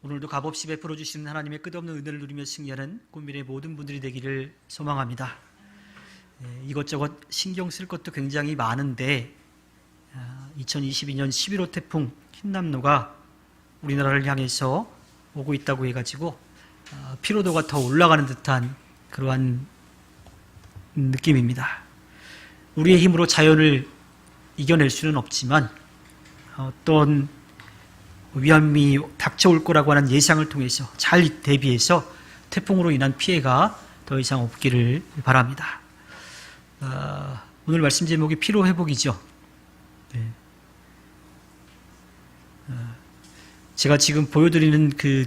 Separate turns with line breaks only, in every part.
오늘도 값없이 베풀어 주시는 하나님의 끝없는 은혜를 누리며 승리하는 꽃미래의 모든 분들이 되기를 소망합니다. 이것저것 신경 쓸 것도 굉장히 많은데 2022년 11호 태풍 흰남노가 우리나라를 향해서 오고 있다고 해가지고 피로도가 더 올라가는 듯한 그러한 느낌입니다. 우리의 힘으로 자연을 이겨낼 수는 없지만 어떤 위험이 닥쳐올 거라고 하는 예상을 통해서 잘 대비해서 태풍으로 인한 피해가 더 이상 없기를 바랍니다. 오늘 말씀 제목이 피로회복이죠. 네. 제가 지금 보여드리는 그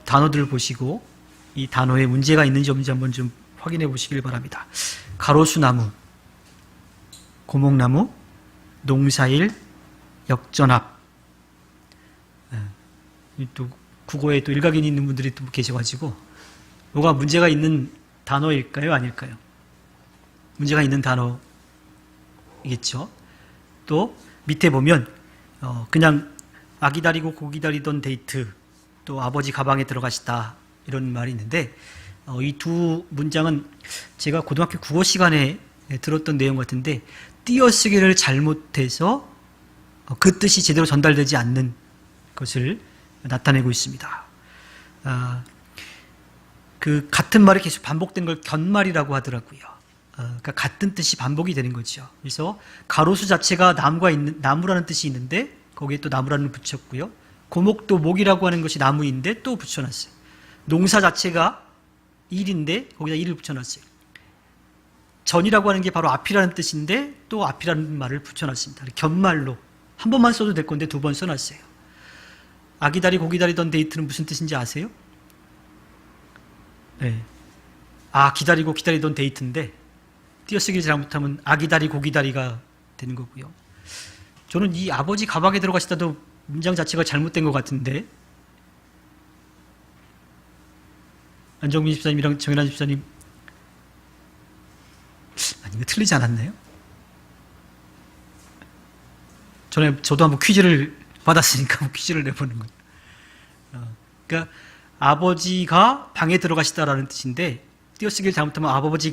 단어들을 보시고 이 단어에 문제가 있는지 없는지 한번 좀 확인해 보시길 바랍니다. 가로수나무, 고목나무, 농사일, 역전합. 또 국어에 또 일각이 있는 분들이 또 계셔가지고 뭐가 문제가 있는 단어일까요? 아닐까요? 문제가 있는 단어이겠죠. 또 밑에 보면 그냥 아기 다리고 고기 다리던 데이트, 또 아버지 가방에 들어가시다, 이런 말이 있는데 이 두 문장은 제가 고등학교 국어 시간에 들었던 내용 같은데 띄어쓰기를 잘못해서 그 뜻이 제대로 전달되지 않는 것을 나타내고 있습니다. 그 같은 말이 계속 반복된 걸 견말이라고 하더라고요. 그러니까 같은 뜻이 반복이 되는 거죠. 그래서 가로수 자체가 나무라는 뜻이 있는데 거기에 또 나무라는 붙였고요. 고목도 목이라고 하는 것이 나무인데 또 붙여놨어요. 농사 자체가 일인데 거기다 일을 붙여놨어요. 전이라고 하는 게 바로 앞이라는 뜻인데 또 앞이라는 말을 붙여놨습니다. 견말로 한 번만 써도 될 건데 두 번 써놨어요. 아기다리 고기다리던 데이트는 무슨 뜻인지 아세요? 네. 기다리고 기다리던 데이트인데 띄어쓰기를 잘못하면 아기다리 고기다리가 되는 거고요. 저는 이 아버지 가방에 들어가시다도 문장 자체가 잘못된 것 같은데 안정민 집사님이랑 정연아 집사님 이거 틀리지 않았나요? 저도 한번 퀴즈를 받았으니까 퀴즈를 내보는 거예요. 그러니까 아버지가 방에 들어가시다라는 뜻인데 띄어쓰기를 잘못하면 아버지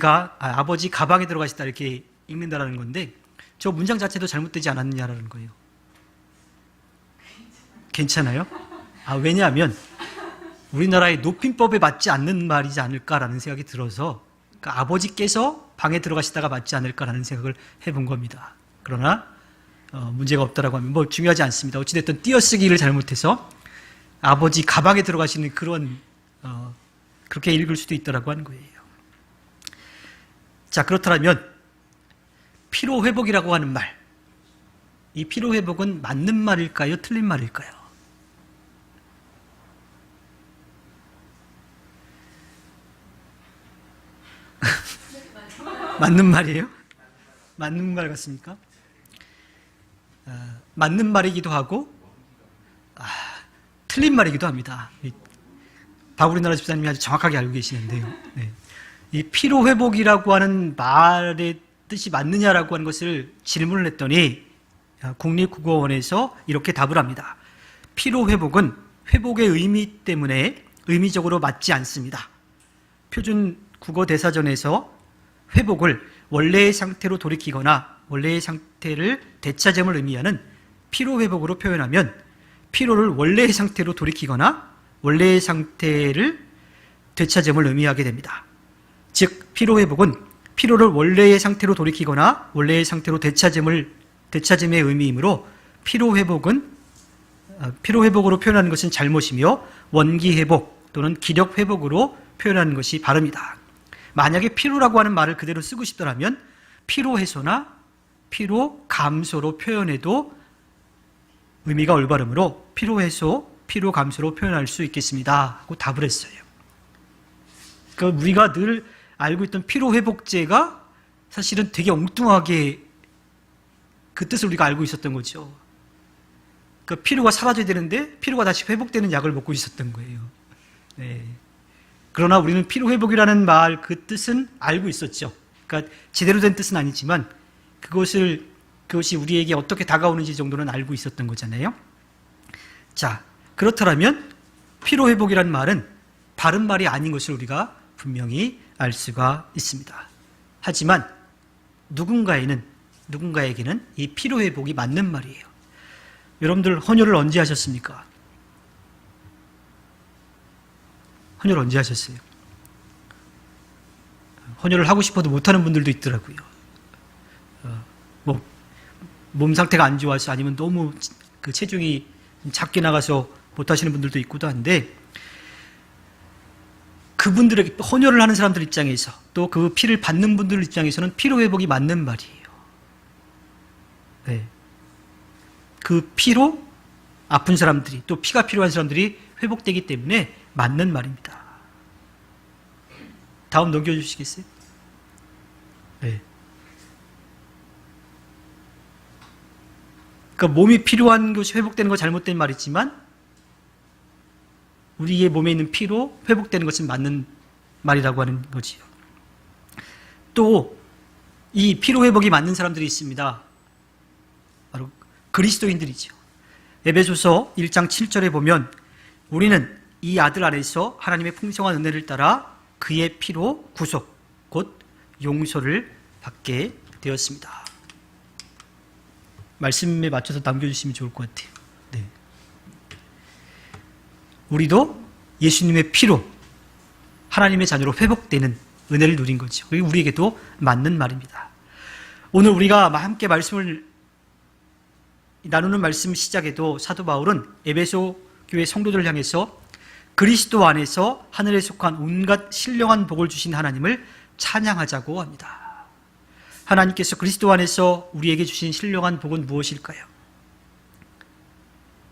가방에 들어가시다 이렇게 읽는다라는 건데 저 문장 자체도 잘못되지 않았느냐라는 거예요. 괜찮아요? 왜냐하면 우리나라의 높임법에 맞지 않는 말이지 않을까라는 생각이 들어서 그러니까 아버지께서 방에 들어가시다가 맞지 않을까라는 생각을 해본 겁니다. 그러나 문제가 없다라고 하면 뭐 중요하지 않습니다. 어찌됐든 띄어쓰기를 잘못해서 아버지 가방에 들어가시는 그런 그렇게 읽을 수도 있다라고 하는 거예요. 자, 그렇다면 피로회복이라고 하는 말, 이 피로회복은 맞는 말일까요? 틀린 말일까요? 맞는 말이에요? 맞는 말 같습니까? 맞는 말이기도 하고 틀린 말이기도 합니다. 박우리나라 집사님이 아주 정확하게 알고 계시는데요. 네. 이 피로회복이라고 하는 말의 뜻이 맞느냐라고 하는 것을 질문을 했더니 국립국어원에서 이렇게 답을 합니다. 피로회복은 회복의 의미 때문에 의미적으로 맞지 않습니다. 표준 국어 대사전에서 회복을 원래의 상태로 돌이키거나 원래의 상태를 되찾음을 의미하는 피로회복으로 표현하면 피로를 원래의 상태로 돌이키거나 원래의 상태를 되찾음을 의미하게 됩니다. 즉 피로회복은 피로를 원래의 상태로 돌이키거나 원래의 상태로 되찾음의 의미이므로 피로회복으로 표현하는 것은 잘못이며 원기회복 또는 기력회복으로 표현하는 것이 바릅니다. 만약에 피로라고 하는 말을 그대로 쓰고 싶더라면 피로해소나 피로감소로 표현해도 의미가 올바르므로 피로해소, 피로감소로 표현할 수 있겠습니다 하고 답을 했어요. 그러니까 우리가 늘 알고 있던 피로회복제가 사실은 되게 엉뚱하게 그 뜻을 우리가 알고 있었던 거죠. 그러니까 피로가 사라져야 되는데 피로가 다시 회복되는 약을 먹고 있었던 거예요. 네. 그러나 우리는 피로회복이라는 말 그 뜻은 알고 있었죠. 그러니까 제대로 된 뜻은 아니지만 그것이 우리에게 어떻게 다가오는지 정도는 알고 있었던 거잖아요. 자, 그렇다면 피로회복이라는 말은 바른 말이 아닌 것을 우리가 분명히 알 수가 있습니다. 하지만 누군가에게는 이 피로회복이 맞는 말이에요. 여러분들 헌혈을 언제 하셨습니까? 헌혈 언제 하셨어요? 헌혈을 하고 싶어도 못하는 분들도 있더라고요. 몸 상태가 안 좋아서 아니면 너무 그 체중이 작게 나가서 못하시는 분들도 있고도 한데, 그분들에게 헌혈을 하는 사람들 입장에서 또 그 피를 받는 분들 입장에서는 피로회복이 맞는 말이에요. 네. 그 피로 아픈 사람들이, 또 피가 필요한 사람들이 회복되기 때문에 맞는 말입니다. 다음 넘겨주시겠어요? 네. 그러니까 몸이 필요한 것이 회복되는 건 잘못된 말이지만 우리의 몸에 있는 피로 회복되는 것은 맞는 말이라고 하는 거지요. 또 이 피로 회복이 맞는 사람들이 있습니다. 바로 그리스도인들이죠. 에베소서 1장 7절에 보면 우리는 이 아들 안에서 하나님의 풍성한 은혜를 따라 그의 피로 구속, 곧 용서를 받게 되었습니다. 말씀에 맞춰서 남겨주시면 좋을 것 같아요. 네. 우리도 예수님의 피로 하나님의 자녀로 회복되는 은혜를 누린 거죠. 그리고 우리에게도 맞는 말입니다. 오늘 우리가 함께 말씀을 나누는 말씀 시작에도 사도 바울은 에베소 교회 성도들을 향해서 그리스도 안에서 하늘에 속한 온갖 신령한 복을 주신 하나님을 찬양하자고 합니다. 하나님께서 그리스도 안에서 우리에게 주신 신령한 복은 무엇일까요?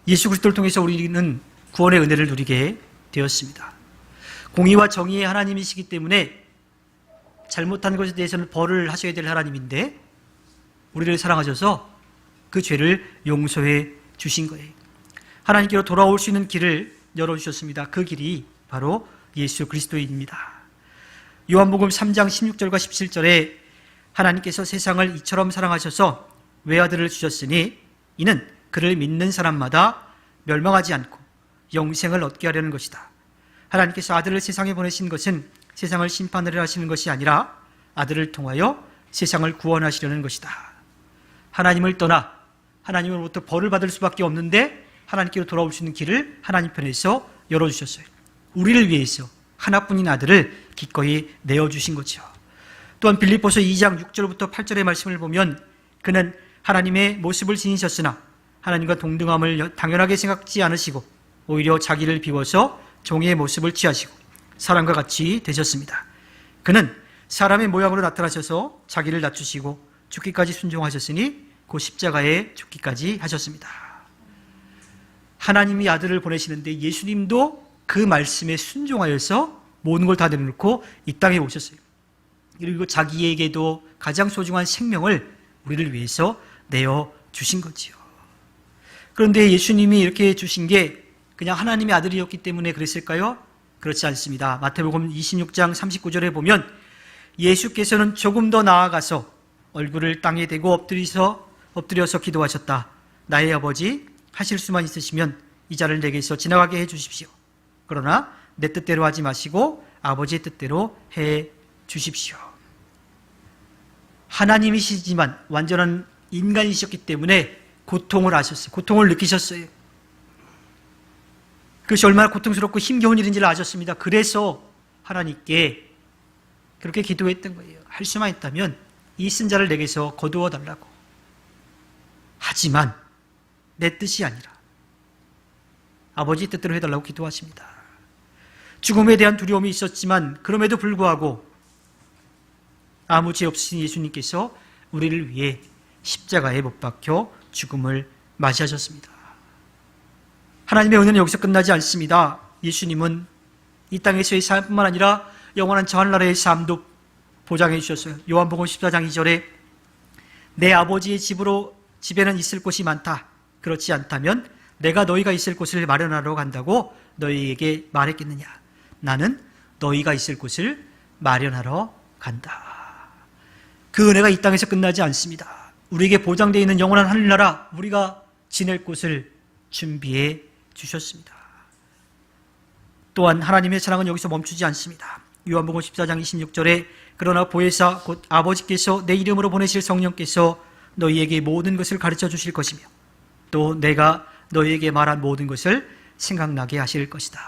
예수 그리스도를 통해서 우리는 구원의 은혜를 누리게 되었습니다. 공의와 정의의 하나님이시기 때문에 잘못한 것에 대해서는 벌을 하셔야 될 하나님인데 우리를 사랑하셔서 그 죄를 용서해 주신 거예요. 하나님께로 돌아올 수 있는 길을 열어주셨습니다. 그 길이 바로 예수 그리스도입니다. 요한복음 3장 16절과 17절에 하나님께서 세상을 이처럼 사랑하셔서 외아들을 주셨으니 이는 그를 믿는 사람마다 멸망하지 않고 영생을 얻게 하려는 것이다. 하나님께서 아들을 세상에 보내신 것은 세상을 심판하려 하시는 것이 아니라 아들을 통하여 세상을 구원하시려는 것이다. 하나님을 떠나 하나님으로부터 벌을 받을 수밖에 없는데 하나님께로 돌아올 수 있는 길을 하나님 편에서 열어주셨어요. 우리를 위해서 하나뿐인 아들을 기꺼이 내어주신 거죠. 또한 빌립보서 2장 6절부터 8절의 말씀을 보면 그는 하나님의 모습을 지니셨으나 하나님과 동등함을 당연하게 생각지 않으시고 오히려 자기를 비워서 종의 모습을 취하시고 사람과 같이 되셨습니다. 그는 사람의 모양으로 나타나셔서 자기를 낮추시고 죽기까지 순종하셨으니 그 십자가에 죽기까지 하셨습니다. 하나님이 아들을 보내시는데 예수님도 그 말씀에 순종하여서 모든 걸 다 내려놓고 이 땅에 오셨어요. 그리고 자기에게도 가장 소중한 생명을 우리를 위해서 내어주신 거지요. 그런데 예수님이 이렇게 주신 게 그냥 하나님의 아들이었기 때문에 그랬을까요? 그렇지 않습니다. 마태복음 26장 39절에 보면 예수께서는 조금 더 나아가서 얼굴을 땅에 대고 엎드려서 기도하셨다. 나의 아버지, 하실 수만 있으시면 이 자를 내게서 지나가게 해 주십시오. 그러나 내 뜻대로 하지 마시고 아버지의 뜻대로 해 주십시오. 하나님이시지만 완전한 인간이셨기 때문에 고통을 아셨어요. 고통을 느끼셨어요. 그것이 얼마나 고통스럽고 힘겨운 일인지를 아셨습니다. 그래서 하나님께 그렇게 기도했던 거예요. 할 수만 있다면 이 쓴 자를 내게서 거두어 달라고. 하지만 내 뜻이 아니라 아버지 뜻대로 해달라고 기도하십니다. 죽음에 대한 두려움이 있었지만 그럼에도 불구하고 아무 죄 없으신 예수님께서 우리를 위해 십자가에 못 박혀 죽음을 맞이하셨습니다. 하나님의 은혜는 여기서 끝나지 않습니다. 예수님은 이 땅에서의 삶뿐만 아니라 영원한 저하늘나라의 삶도 보장해 주셨어요. 요한복음 14장 2절에 내 아버지의 집에는 있을 곳이 많다. 그렇지 않다면 내가 너희가 있을 곳을 마련하러 간다고 너희에게 말했겠느냐. 나는 너희가 있을 곳을 마련하러 간다. 그 은혜가 이 땅에서 끝나지 않습니다. 우리에게 보장되어 있는 영원한 하늘나라, 우리가 지낼 곳을 준비해 주셨습니다. 또한 하나님의 사랑은 여기서 멈추지 않습니다. 요한복음 14장 26절에 그러나 보혜사 곧 아버지께서 내 이름으로 보내실 성령께서 너희에게 모든 것을 가르쳐 주실 것이며 또 내가 너희에게 말한 모든 것을 생각나게 하실 것이다.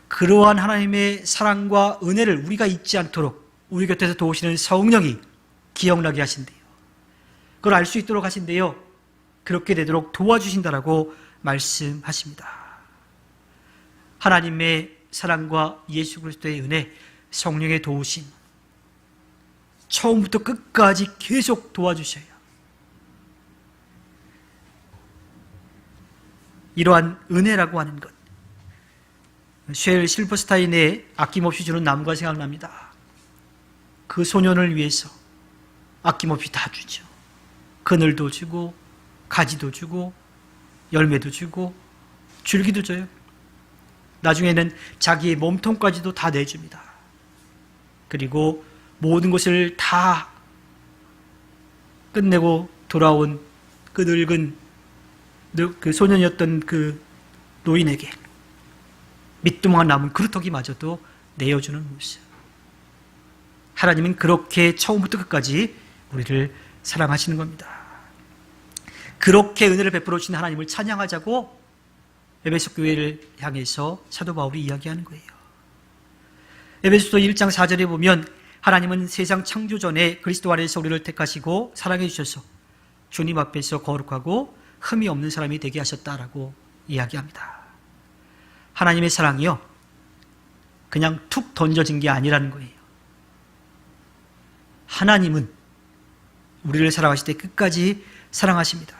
그러한 하나님의 사랑과 은혜를 우리가 잊지 않도록 우리 곁에서 도우시는 성령이 기억나게 하신대요. 그걸 알 수 있도록 하신대요. 그렇게 되도록 도와주신다라고 말씀하십니다. 하나님의 사랑과 예수 그리스도의 은혜, 성령의 도우심, 처음부터 끝까지 계속 도와주셔요. 이러한 은혜라고 하는 것, 쉘 실버스타인의 아낌없이 주는 나무가 생각납니다. 그 소년을 위해서 아낌없이 다 주죠. 그늘도 주고 가지도 주고 열매도 주고 줄기도 줘요. 나중에는 자기의 몸통까지도 다 내줍니다. 그리고 모든 것을 다 끝내고 돌아온 그 늙은 그 소년이었던 그 노인에게 밑두멍한 남은 그루터기마저도 내어주는 모습. 하나님은 그렇게 처음부터 끝까지 우리를 사랑하시는 겁니다. 그렇게 은혜를 베풀어 주신 하나님을 찬양하자고 에베소 교회를 향해서 사도 바울이 이야기하는 거예요. 에베소서 1장 4절에 보면 하나님은 세상 창조 전에 그리스도 안에서 우리를 택하시고 사랑해 주셔서 주님 앞에서 거룩하고 흠이 없는 사람이 되게 하셨다라고 이야기합니다. 하나님의 사랑이요, 그냥 툭 던져진 게 아니라는 거예요. 하나님은 우리를 사랑하실 때 끝까지 사랑하십니다.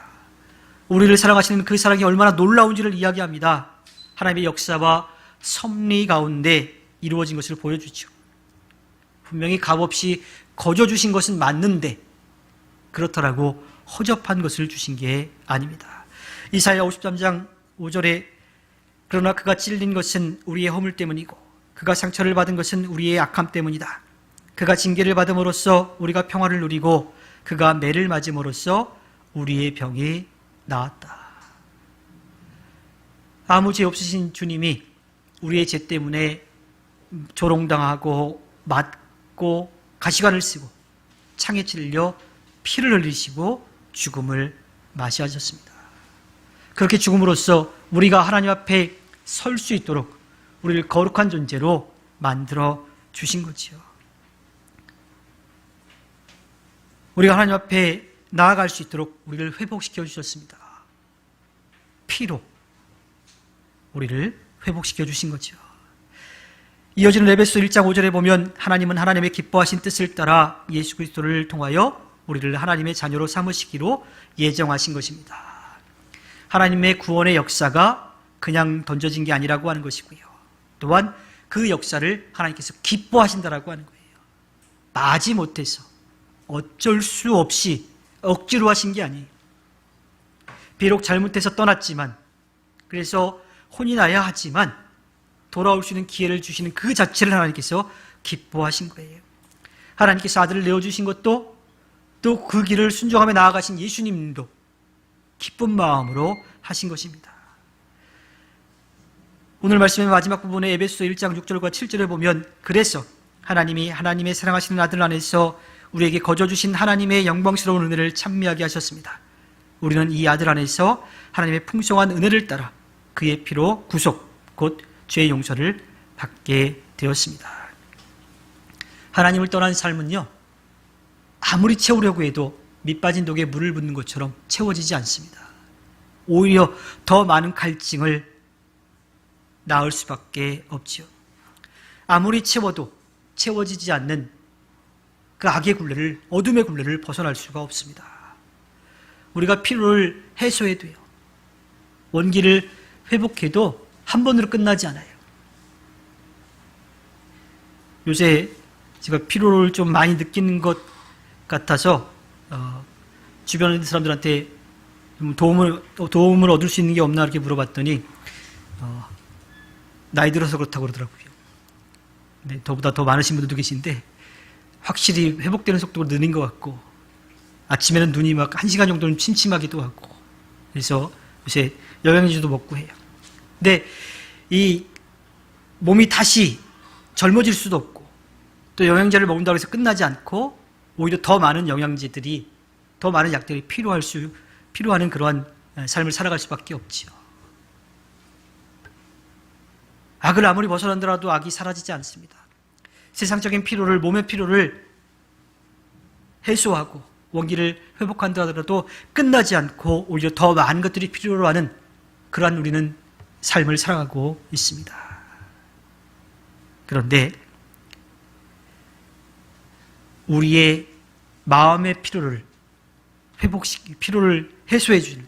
우리를 사랑하시는 그 사랑이 얼마나 놀라운지를 이야기합니다. 하나님의 역사와 섭리 가운데 이루어진 것을 보여주죠. 분명히 값없이 거저주신 것은 맞는데 그렇더라고 허접한 것을 주신 게 아닙니다. 이사야 53장 5절에 그러나 그가 찔린 것은 우리의 허물 때문이고 그가 상처를 받은 것은 우리의 악함 때문이다. 그가 징계를 받음으로써 우리가 평화를 누리고 그가 매를 맞음으로써 우리의 병이 나았다. 아무 죄 없으신 주님이 우리의 죄 때문에 조롱당하고 맞고 가시관을 쓰고 창에 찔려 피를 흘리시고 죽음을 맞이하셨습니다. 그렇게 죽음으로써 우리가 하나님 앞에 설 수 있도록 우리를 거룩한 존재로 만들어 주신 거지요. 우리가 하나님 앞에 나아갈 수 있도록 우리를 회복시켜 주셨습니다. 피로 우리를 회복시켜 주신 거죠. 이어지는 에베소 1장 5절에 보면 하나님은 하나님의 기뻐하신 뜻을 따라 예수 그리스도를 통하여 우리를 하나님의 자녀로 삼으시기로 예정하신 것입니다. 하나님의 구원의 역사가 그냥 던져진 게 아니라고 하는 것이고요. 또한 그 역사를 하나님께서 기뻐하신다라고 하는 거예요. 마지못해서 어쩔 수 없이 억지로 하신 게 아니에요. 비록 잘못해서 떠났지만, 그래서 혼이 나야 하지만 돌아올 수 있는 기회를 주시는 그 자체를 하나님께서 기뻐하신 거예요. 하나님께서 아들을 내어주신 것도 또 그 길을 순종하며 나아가신 예수님도 기쁜 마음으로 하신 것입니다. 오늘 말씀의 마지막 부분에 에베소 1장 6절과 7절에 보면 그래서 하나님이 하나님의 사랑하시는 아들 안에서 우리에게 거저주신 하나님의 영광스러운 은혜를 찬미하게 하셨습니다. 우리는 이 아들 안에서 하나님의 풍성한 은혜를 따라 그의 피로 구속, 곧 죄의 용서를 받게 되었습니다. 하나님을 떠난 삶은요, 아무리 채우려고 해도 밑빠진 독에 물을 붓는 것처럼 채워지지 않습니다. 오히려 더 많은 갈증을 낳을 수밖에 없지요. 아무리 채워도 채워지지 않는 그 악의 굴레를, 어둠의 굴레를 벗어날 수가 없습니다. 우리가 피로를 해소해도요, 원기를 회복해도 한 번으로 끝나지 않아요. 요새 제가 피로를 좀 많이 느끼는 것 같아서 주변 사람들한테 도움을 얻을 수 있는 게 없나 이렇게 물어봤더니 나이 들어서 그렇다고 그러더라고요. 네, 저보다 더 많으신 분들도 계신데 확실히 회복되는 속도가 느린 것 같고 아침에는 눈이 막 1시간 정도는 침침하기도 하고 그래서 요새 영양제도 먹고 해요. 근데 이 몸이 다시 젊어질 수도 없고 또 영양제를 먹는다고 해서 끝나지 않고 오히려 더 많은 영양제들이 더 많은 약들이 필요한 그러한 삶을 살아갈 수밖에 없지요. 악을 아무리 벗어난다라도 악이 사라지지 않습니다. 세상적인 피로를, 몸의 피로를 해소하고 원기를 회복한다 하더라도 끝나지 않고 오히려 더 많은 것들이 필요로 하는 그러한 우리는 삶을 살아가고 있습니다. 그런데 우리의 마음의 피로를 피로를 해소해 주는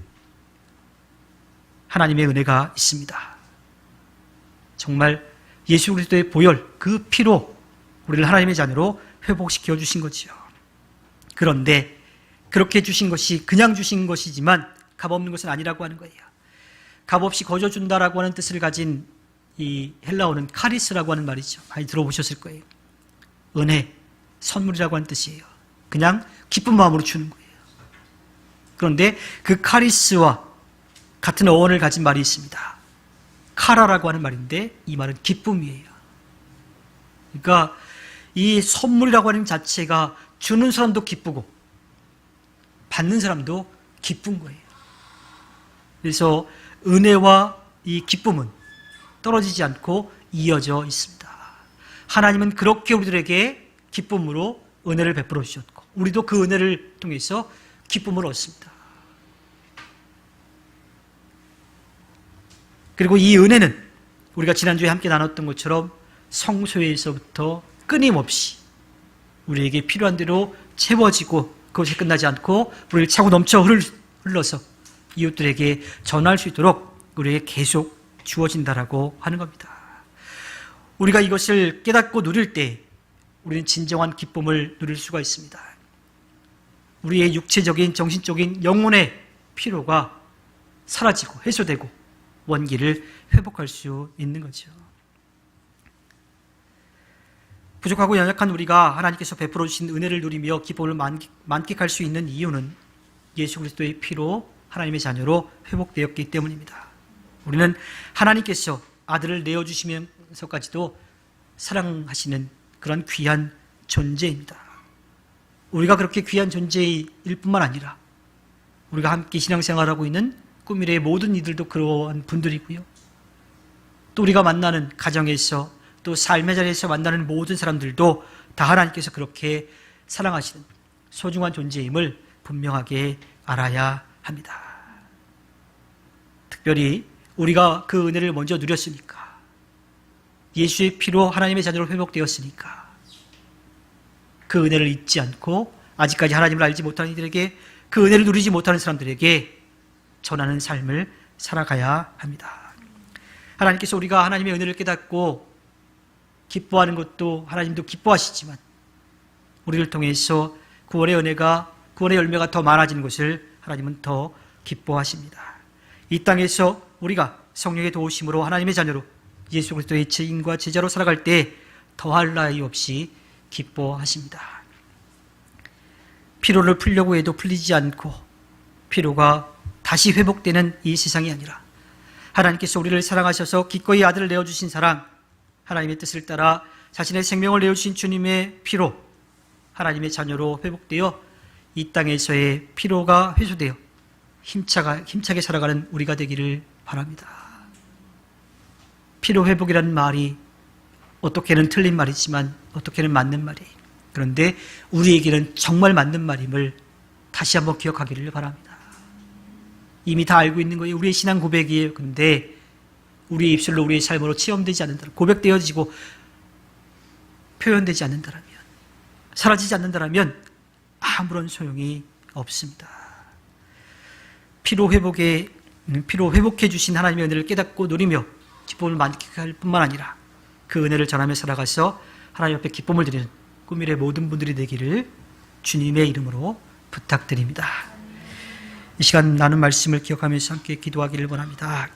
하나님의 은혜가 있습니다. 정말 예수 그리스도의 보혈, 그 피로 우리를 하나님의 자녀로 회복시켜 주신 거지요. 그런데 그렇게 주신 것이 그냥 주신 것이지만 값없는 것은 아니라고 하는 거예요. 값없이 거저 준다라고 하는 뜻을 가진 이 헬라어는 카리스라고 하는 말이죠. 많이 들어보셨을 거예요. 은혜, 선물이라고 하는 뜻이에요. 그냥 기쁜 마음으로 주는 거예요. 그런데 그 카리스와 같은 어원을 가진 말이 있습니다. 카라라고 하는 말인데 이 말은 기쁨이에요. 그러니까 이 선물이라고 하는 자체가 주는 사람도 기쁘고 받는 사람도 기쁜 거예요. 그래서 은혜와 이 기쁨은 떨어지지 않고 이어져 있습니다. 하나님은 그렇게 우리들에게 기쁨으로 은혜를 베풀어 주셨고 우리도 그 은혜를 통해서 기쁨을 얻습니다. 그리고 이 은혜는 우리가 지난주에 함께 나눴던 것처럼 성소에서부터 끊임없이 우리에게 필요한 대로 채워지고 그것이 끝나지 않고 우리를 차고 넘쳐 흘러서 이웃들에게 전할 수 있도록 우리에게 계속 주어진다라고 하는 겁니다. 우리가 이것을 깨닫고 누릴 때 우리는 진정한 기쁨을 누릴 수가 있습니다. 우리의 육체적인, 정신적인, 영혼의 피로가 사라지고 해소되고 원기를 회복할 수 있는 거죠. 부족하고 연약한 우리가 하나님께서 베풀어 주신 은혜를 누리며 기쁨을 만끽할 수 있는 이유는 예수 그리스도의 피로 하나님의 자녀로 회복되었기 때문입니다. 우리는 하나님께서 아들을 내어주시면서까지도 사랑하시는 그런 귀한 존재입니다. 우리가 그렇게 귀한 존재일 뿐만 아니라 우리가 함께 신앙생활하고 있는 꿈미래의 모든 이들도 그러한 분들이고요. 또 우리가 만나는 가정에서 또 삶의 자리에서 만나는 모든 사람들도 다 하나님께서 그렇게 사랑하시는 소중한 존재임을 분명하게 알아야 합니다. 특별히 우리가 그 은혜를 먼저 누렸으니까, 예수의 피로 하나님의 자녀로 회복되었으니까 그 은혜를 잊지 않고 아직까지 하나님을 알지 못하는 이들에게, 그 은혜를 누리지 못하는 사람들에게 전하는 삶을 살아가야 합니다. 하나님께서 우리가 하나님의 은혜를 깨닫고 기뻐하는 것도 하나님도 기뻐하시지만 우리를 통해서 구원의 은혜가, 구원의 열매가 더 많아지는 것을 하나님은 더 기뻐하십니다. 이 땅에서 우리가 성령의 도우심으로 하나님의 자녀로 예수 그리스도의 증인과 제자로 살아갈 때 더할 나위 없이 기뻐하십니다. 피로를 풀려고 해도 풀리지 않고 피로가 다시 회복되는 이 세상이 아니라 하나님께서 우리를 사랑하셔서 기꺼이 아들을 내어주신 사랑, 하나님의 뜻을 따라 자신의 생명을 내어주신 주님의 피로 하나님의 자녀로 회복되어 이 땅에서의 피로가 회수되어 힘차게 살아가는 우리가 되기를 바랍니다. 피로 회복이라는 말이 어떻게는 틀린 말이지만 어떻게는 맞는 말이에요. 그런데 우리에게는 정말 맞는 말임을 다시 한번 기억하기를 바랍니다. 이미 다 알고 있는 거예요. 우리의 신앙 고백이에요. 그런데 우리의 입술로 우리의 삶으로 체험되지 않는다면, 고백되어지고 표현되지 않는다면, 사라지지 않는다면 아무런 소용이 없습니다. 피로 회복해 주신 하나님의 은혜를 깨닫고 누리며 기쁨을 만끽할 뿐만 아니라 그 은혜를 전하며 살아가서 하나님 앞에 기쁨을 드리는 꿈미래 모든 분들이 되기를 주님의 이름으로 부탁드립니다. 이 시간 나눈 말씀을 기억하면서 함께 기도하기를 원합니다.